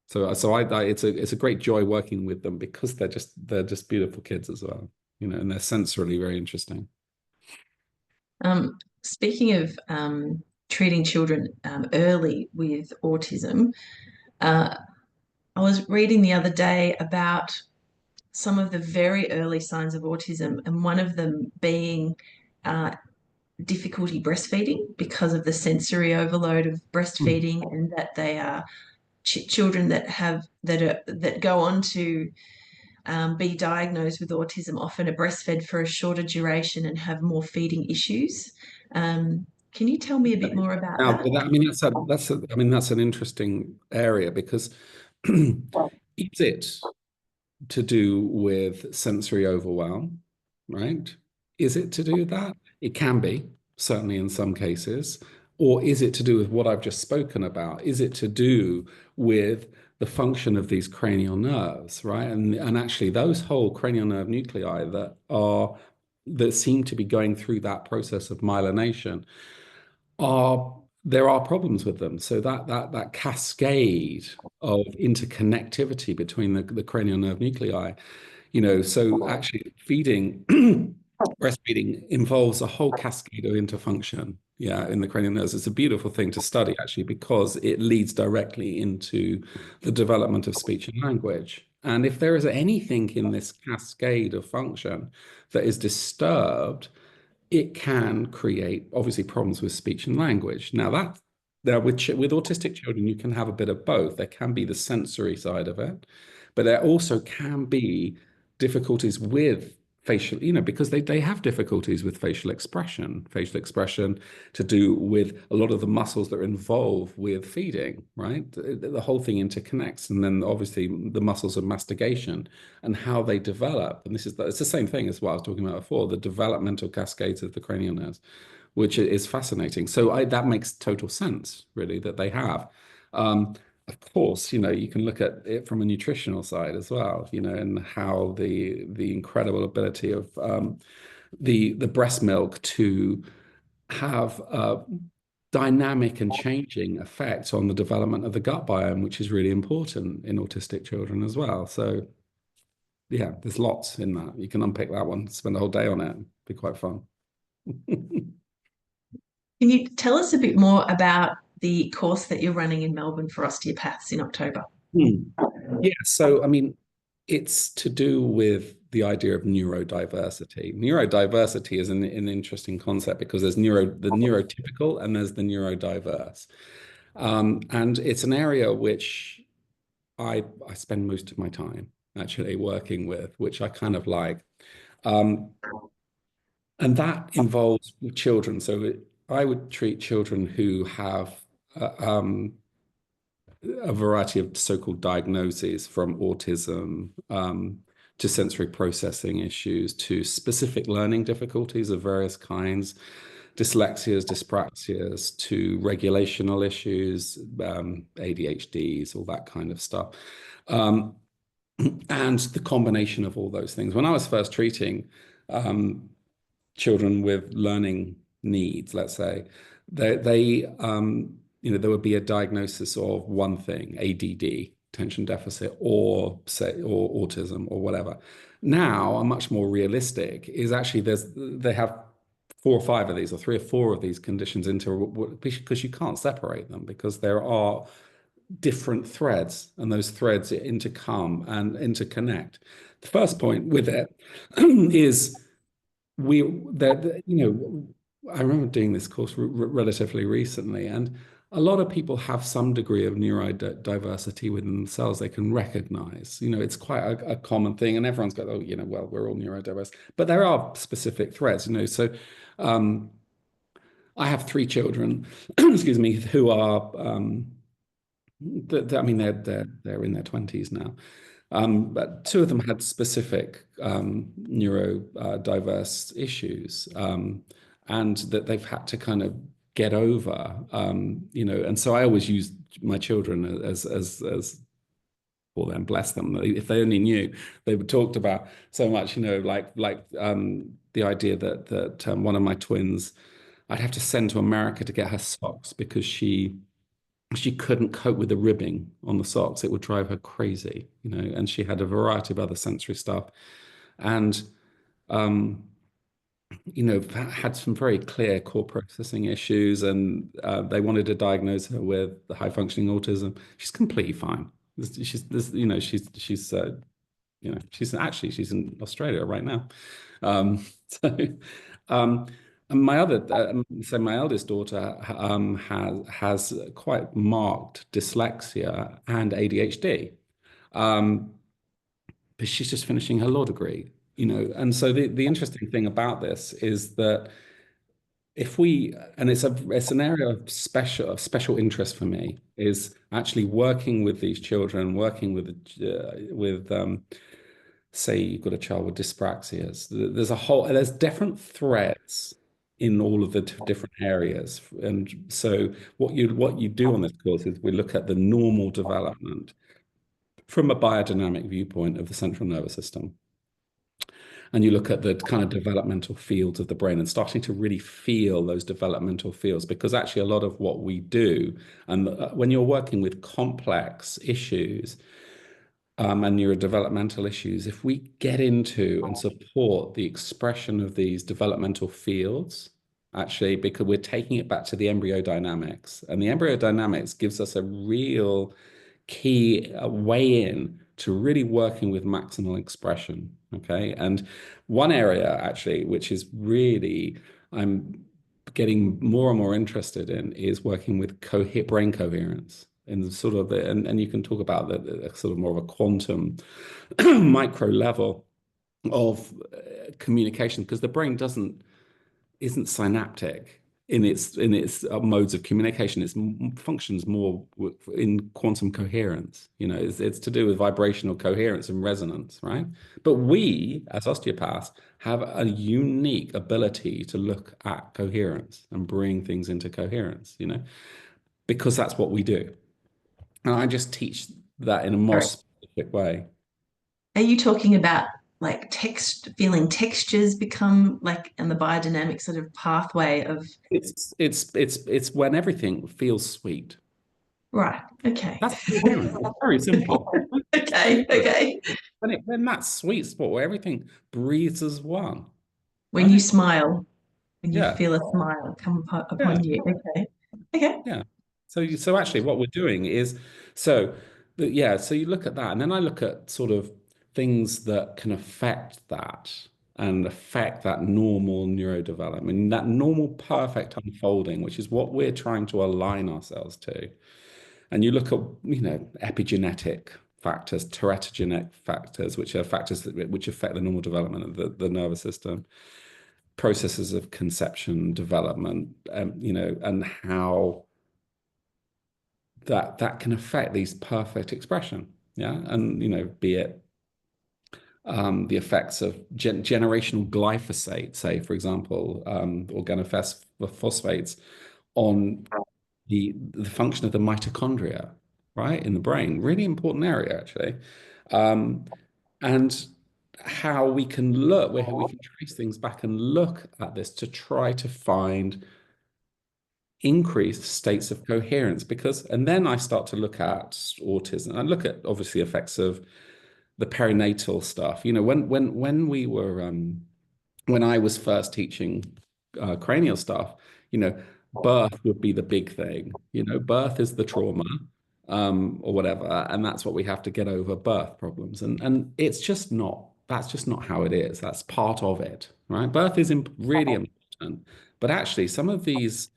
So it's a great joy working with them, because they're just beautiful kids as well, and they're sensorily very interesting. Speaking of treating children early with autism, I was reading the other day about some of the very early signs of autism, and one of them being difficulty breastfeeding because of the sensory overload of breastfeeding, and that they are children that go on to be diagnosed with autism often are breastfed for a shorter duration and have more feeding issues. Can you tell me a bit more about Now, that? I mean, that's an interesting area, because is it to do with sensory overwhelm, right? Is it to do with that? It can be, certainly in some cases. Or is it to do with what I've just spoken about? Is it to do with the function of these cranial nerves, right? And actually those whole cranial nerve nuclei that seem to be going through that process of myelination, there are problems with them. So that cascade of interconnectivity between the cranial nerve nuclei, so actually breastfeeding involves a whole cascade of interfunction, in the cranial nerves. It's a beautiful thing to study, actually, because it leads directly into the development of speech and language. And if there is anything in this cascade of function that is disturbed, it can create, obviously, problems with speech and language. Now, with autistic children, you can have a bit of both. There can be the sensory side of it, but there also can be difficulties with facial, because they have difficulties with facial expression to do with a lot of the muscles that are involved with feeding, right? The whole thing interconnects. And then obviously the muscles of mastication and how they develop. And it's the same thing as what I was talking about before, the developmental cascades of the cranial nerves, which is fascinating. So that makes total sense, really, that they have. Of course, you can look at it from a nutritional side as well, and how the incredible ability of the breast milk to have a dynamic and changing effect on the development of the gut biome, which is really important in autistic children as well. So yeah, there's lots in that. You can unpick that one, spend a whole day on it. It'd be quite fun. Can you tell us a bit more about the course that you're running in Melbourne for osteopaths in October? Yeah, so I mean, it's to do with the idea of neurodiversity. Neurodiversity is an interesting concept because there's the neurotypical and there's the neurodiverse. And it's an area which I spend most of my time actually working with, which I kind of like. And that involves children. So I would treat children who have a variety of so-called diagnoses, from autism to sensory processing issues to specific learning difficulties of various kinds, dyslexias, dyspraxias, to regulational issues, ADHDs, all that kind of stuff. And the combination of all those things. When I was first treating children with learning needs, let's say, there would be a diagnosis of one thing, ADD, attention deficit, or autism or whatever. Now, a much more realistic is actually they have 4 or 5 of these, or 3 or 4 of these conditions because you can't separate them, because there are different threads, and those threads intercome and interconnect. The first point with it is I remember doing this course relatively recently, and a lot of people have some degree of neurodiversity within themselves they can recognize. It's quite a common thing, and everyone's got, well, we're all neurodiverse, but there are specific threads, So I have 3 children, excuse me, who are, I mean, they're in their 20s now. But 2 of them had specific neurodiverse issues, and that they've had to kind of get over, and so I always use my children as well, then bless them. If they only knew, they were talked about so much, like the idea that one of my twins, I'd have to send to America to get her socks because she couldn't cope with the ribbing on the socks. It would drive her crazy, and she had a variety of other sensory stuff, and had some very clear core processing issues, and they wanted to diagnose her with the high functioning autism. She's completely fine. She's in Australia right now. And my eldest daughter has quite marked dyslexia and ADHD, but she's just finishing her law degree. And so the interesting thing about this is that it's an area of special interest for me, is actually working with these children, working with say you've got a child with dyspraxias. There's different threads in all of the different areas, and so what you do on this course is we look at the normal development from a biodynamic viewpoint of the central nervous system. And you look at the kind of developmental fields of the brain and starting to really feel those developmental fields, because actually a lot of what we do, and when you're working with complex issues and neurodevelopmental issues, if we get into and support the expression of these developmental fields, actually, because we're taking it back to the embryo dynamics, and the embryo dynamics gives us a real key way in to really working with maximal expression. Okay. And one area actually, which is really, I'm getting more and more interested in, is working with brain coherence in sort of and you can talk about the sort of more of a quantum micro level. of communication, because the brain isn't synaptic in its modes of communication. It functions more in quantum coherence. It's to do with vibrational coherence and resonance, right? But we, as osteopaths, have a unique ability to look at coherence and bring things into coherence, because that's what we do. And I just teach that in a more Sorry. specific way. Are you talking about like feeling textures become like, and the biodynamic sort of pathway of, It's when everything feels sweet. right, okay. That's coherent. It's very simple. Okay, okay. When that sweet spot where everything breathes as one, When you right? smile, when you Yeah, feel a smile come yeah, upon you. Okay. Okay. yeah. So actually, what we're doing is so so you look at that, and then I look at sort of things that can affect that and affect that normal neurodevelopment, that normal perfect unfolding, which is what we're trying to align ourselves to. And you look at, epigenetic factors, teratogenic factors, which are factors which affect the normal development of the nervous system, processes of conception, development, and how that can affect these perfect expression. Yeah. And, be it the effects of generational glyphosate, say, for example, organophosphates on the function of the mitochondria, right, in the brain. Really important area, actually. Um, and how we can look, where we can trace things back and look at this to try to find increased states of coherence. And then I start to look at autism. I look at obviously effects of the perinatal stuff. When I was first teaching cranial stuff, birth would be the big thing. Birth is the trauma, or whatever, and that's what we have to get over, birth problems. And it's just not. That's just not how it is. That's part of it, right? Birth is really important, but actually, some of these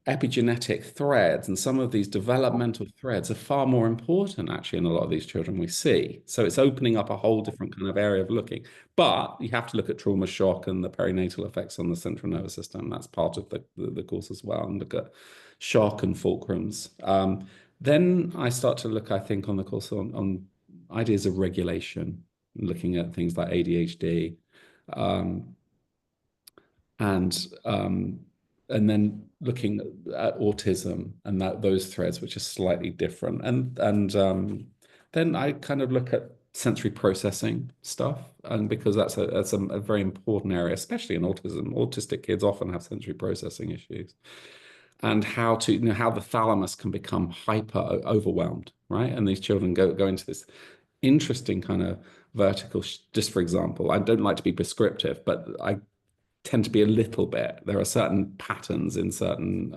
epigenetic threads and some of these developmental threads are far more important actually in a lot of these children we see. So it's opening up a whole different kind of area of looking. But you have to look at trauma shock and the perinatal effects on the central nervous system. That's part of the course as well, and look at shock and fulcrums. Then I start to look, I think, on the course on ideas of regulation, looking at things like ADHD, um, and um, and then looking at autism and those threads, which are slightly different. And then I kind of look at sensory processing stuff, and because that's a very important area, especially in autism. Autistic kids often have sensory processing issues, and how how the thalamus can become hyper overwhelmed, right? And these children go into this interesting kind of vertical. Just for example, I don't like to be prescriptive, but I tend to be a little bit. There are certain patterns in certain,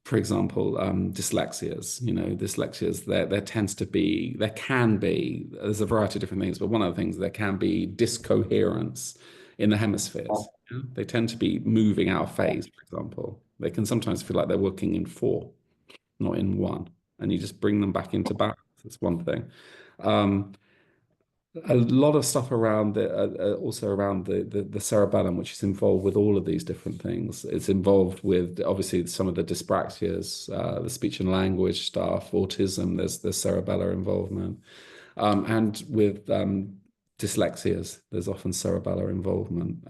for example, dyslexias. There can be, there's a variety of different things, but one of the things, there can be discoherence in the hemispheres. Yeah? They tend to be moving out of phase, for example. They can sometimes feel like they're working in four, not in one. And you just bring them back into balance. That's one thing. A lot of stuff around also around the cerebellum, which is involved with all of these different things. It's involved with obviously some of the dyspraxias, the speech and language stuff, autism. There's the cerebellar involvement, and with dyslexias, there's often cerebellar involvement,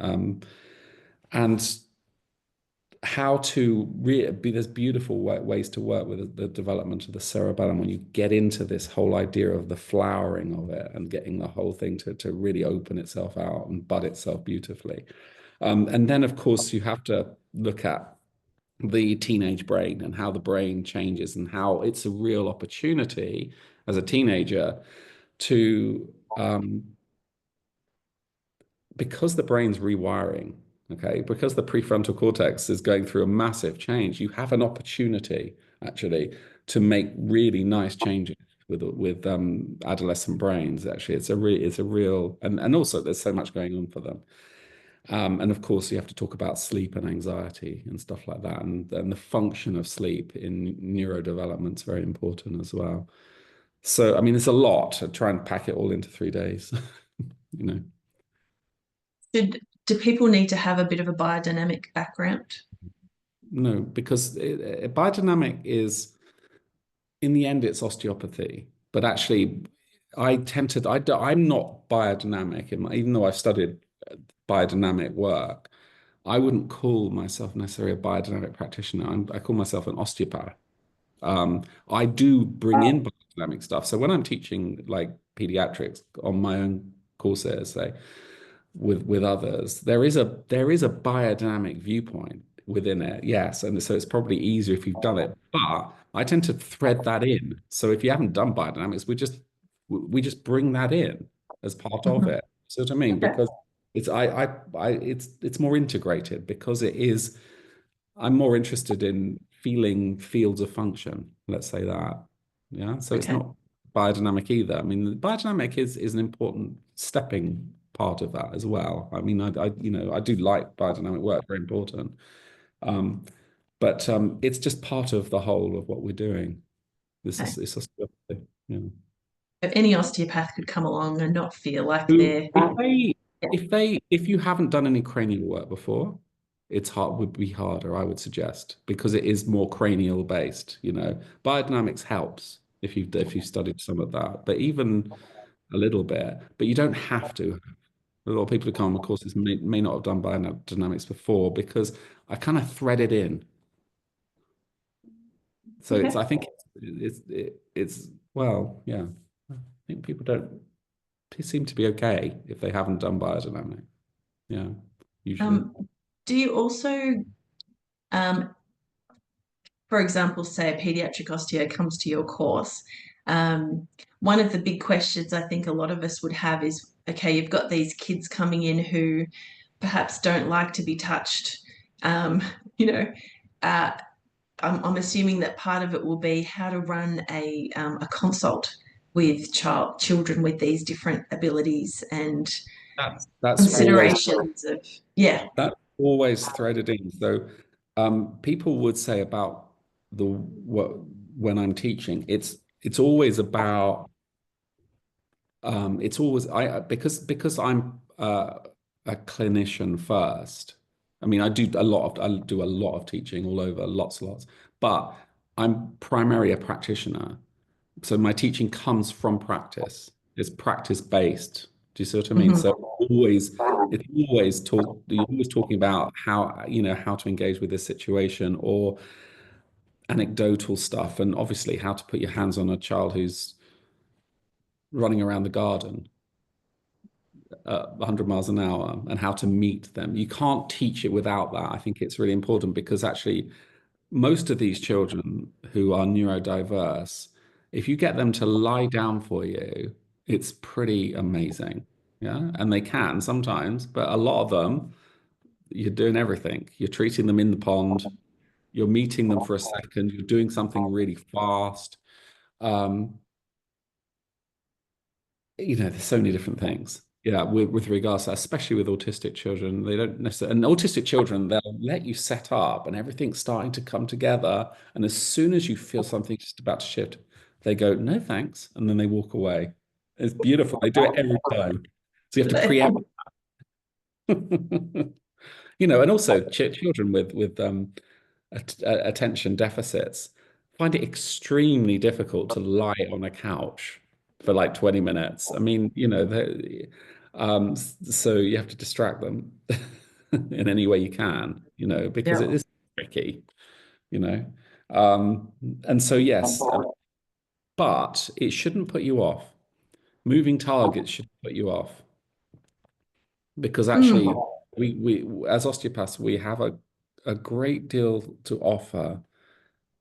and how to there's beautiful ways to work with the development of the cerebellum when you get into this whole idea of the flowering of it and getting the whole thing to really open itself out and bud itself beautifully. And then, of course, you have to look at the teenage brain and how the brain changes and how it's a real opportunity as a teenager to because the brain's rewiring, okay, because the prefrontal cortex is going through a massive change, you have an opportunity actually to make really nice changes with adolescent brains. Actually, it's a real, and also there's so much going on for them. And of course, you have to talk about sleep and anxiety and stuff like that, and the function of sleep in neurodevelopment is very important as well. So, I mean, there's a lot to try and pack it all into 3 days. you know. Do people need to have a bit of a biodynamic background? No, because biodynamic is, in the end, it's osteopathy. But actually, I'm not biodynamic, even though I've studied biodynamic work. I wouldn't call myself necessarily a biodynamic practitioner. I call myself an osteopath. I do bring in biodynamic stuff. So when I'm teaching like pediatrics on my own courses, say with others, there is a biodynamic viewpoint within it, yes, and so it's probably easier if you've done it. But I tend to thread that in. So if you haven't done biodynamics, we just bring that in as part of Mhm. it. See what I mean? Okay. Because it's more integrated because it is. I'm more interested in feeling fields of function, let's say that. Yeah. So it's Okay. not biodynamic either. I mean, biodynamic is an important stepping part of that as well. I mean, I do like biodynamic work, very important. Um, but it's just part of the whole of what we're doing. This Okay. is it's a yeah. So any osteopath could come along and not feel like Who, they're, yeah. if you haven't done any cranial work before, it's hard, would be harder, I would suggest, because it is more cranial based, you know. Biodynamics helps if you've studied some of that, but even a little bit, but you don't have to. A lot of people who come on the courses may not have done biodynamics before because I kind of thread it in. So Okay. I think it's well, yeah. I think people don't they seem to be okay if they haven't done biodynamics. Yeah, usually. Um, do you also, um, for example, say a pediatric osteo comes to your course, one of the big questions I think a lot of us would have is, okay, you've got these kids coming in who perhaps don't like to be touched. Um, you know, uh, I'm assuming that part of it will be how to run a consult with children with these different abilities and That's always considerations of, yeah. that's always threaded in. So people would say about the what when I'm teaching, it's always about it's always because I'm a clinician first. I mean, I do a lot of teaching all over, lots, but I'm primarily a practitioner. So my teaching comes from practice. It's practice based. Do you see what I mean? Mhm. So you're always talking about how to engage with this situation or anecdotal stuff, and obviously how to put your hands on a child who's running around the garden at 100 miles an hour and how to meet them. You can't teach it without that. I think it's really important because actually most of these children who are neurodiverse, if you get them to lie down for you, it's pretty amazing. Yeah. And they can sometimes, but a lot of them, you're doing everything. You're treating them in the pond, you're meeting them for a second, you're doing something really fast. Um, there's so many different things. Yeah, with regards to, especially with autistic children, they don't necessarily, and autistic children, they'll let you set up and everything's starting to come together. And as soon as you feel something just about to shift, they go, no, thanks. And then they walk away. It's beautiful. They do it every time. So you have to preempt, and also children with attention deficits find it extremely difficult to lie on a couch for like 20 minutes. I mean, so you have to distract them in any way you can, because it Yeah. is tricky, you know. Um, and so, yes, but it shouldn't put you off. Moving targets should put you off because actually, Mm. we as osteopaths, we have a great deal to offer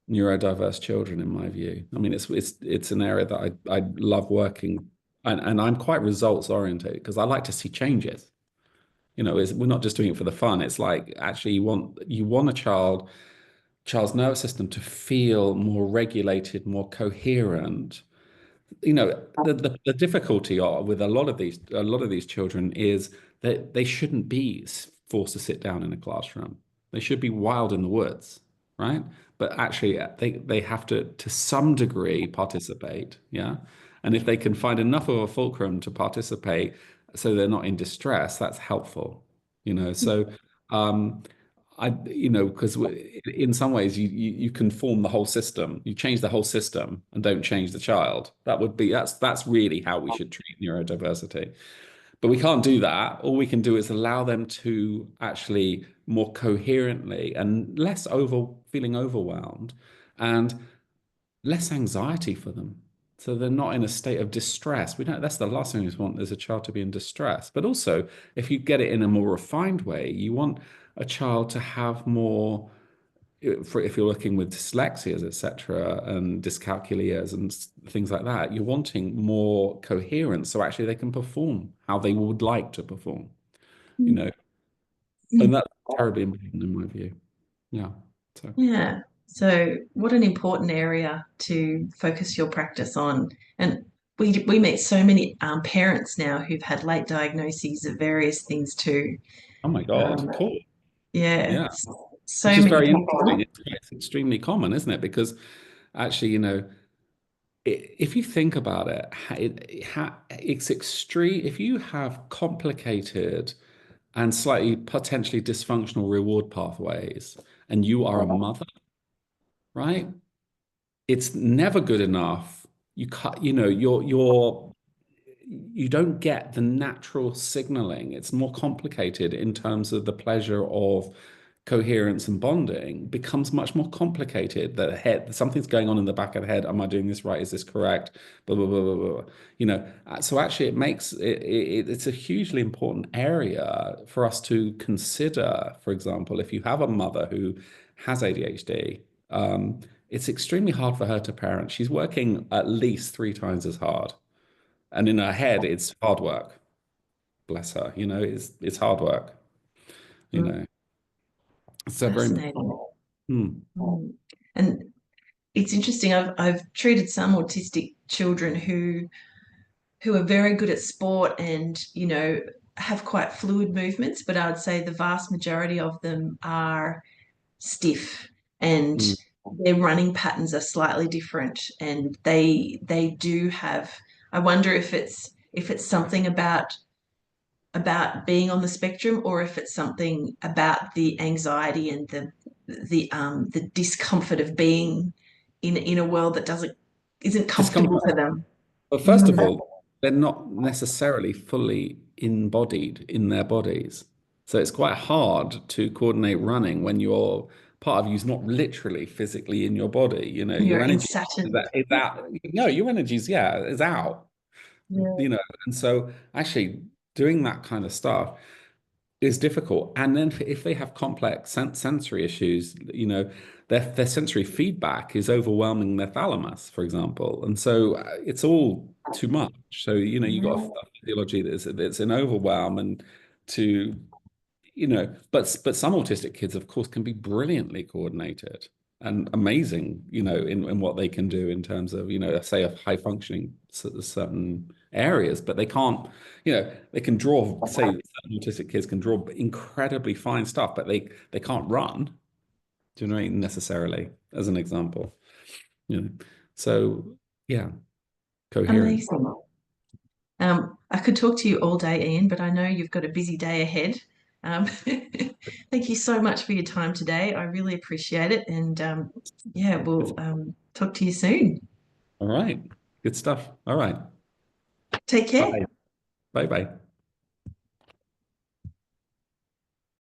neurodiverse children, in my view. I mean, it's an area that I love working, and I'm quite results oriented because I like to see changes. We're not just doing it for the fun. It's like actually you want child's nervous system to feel more regulated, more coherent. The difficulty with a lot of these children is that they shouldn't be forced to sit down in a classroom. They should be wild in the woods, right? But actually, they have to some degree participate, yeah. And if they can find enough of a fulcrum to participate, so they're not in distress, that's helpful, you know. So um, because in some ways you can form the whole system, you change the whole system and don't change the child. That's really how we should treat neurodiversity. But we can't do that. All we can do is allow them to actually more coherently and less feeling overwhelmed and less anxiety for them. So they're not in a state of distress. We don't, that's the last thing we want is a child to be in distress. But also, if you get it in a more refined way, you want a child to have more, if you're looking with dyslexias, etc., and dyscalculias and things like that, you're wanting more coherence. So actually they can perform how they would like to perform, you know, and that's terribly important in my view. Yeah. So. Yeah. So, what an important area to focus your practice on. And we meet so many parents now who've had late diagnoses of various things too. Oh my God, Um, cool. yeah, Yeah. so Which is many very people. interesting. It's extremely common, isn't it? Because actually, if you think about it, it's extreme. If you have complicated and slightly potentially dysfunctional reward pathways, and you are a mother, right? It's never good enough. You cut, you don't get the natural signaling. It's more complicated in terms of the pleasure of coherence and bonding becomes much more complicated. The head, something's going on in the back of the head. Am I doing this right? Is this correct? Blah, blah, blah, blah, blah. So actually it's a hugely important area for us to consider. For example, if you have a mother who has ADHD, it's extremely hard for her to parent. She's working at least 3 times as hard. And in her head, it's hard work. Bless her. It's hard work. You Mm, know, so very important. fascinating. Hmm. Mm. And it's interesting. I've treated some autistic children who are very good at sport and have quite fluid movements, but I'd say the vast majority of them are stiff and Hmm. their running patterns are slightly different, and they do have. I wonder if it's something about being on the spectrum, or if it's something about the anxiety and the discomfort of being in a world that isn't comfortable Discomfort. for them. But first of Mm. all, they're not necessarily fully embodied in their bodies. So it's quite hard to coordinate running when your part of you is not literally physically in your body. You're Your in energy Saturn. is out. No, your energy's, yeah, is out. Yeah. And so actually doing that kind of stuff is difficult. And then if they have complex sensory issues, their sensory feedback is overwhelming their thalamus, for example. And so it's all too much. So, you got a physiology that's an overwhelm and to, but some autistic kids, of course, can be brilliantly coordinated and amazing, in what they can do in terms of, say a high functioning certain areas, but they can't, they can draw, say certain autistic kids can draw incredibly fine stuff, but they can't run, do you know what I mean, necessarily, as an example, you know. So yeah, coherence. Amazing. I could talk to you all day, Ian, but I know you've got a busy day ahead. Thank you so much for your time today. I really appreciate it. And yeah, we'll talk to you soon. All right, good stuff. All right, Take care. bye. Bye bye.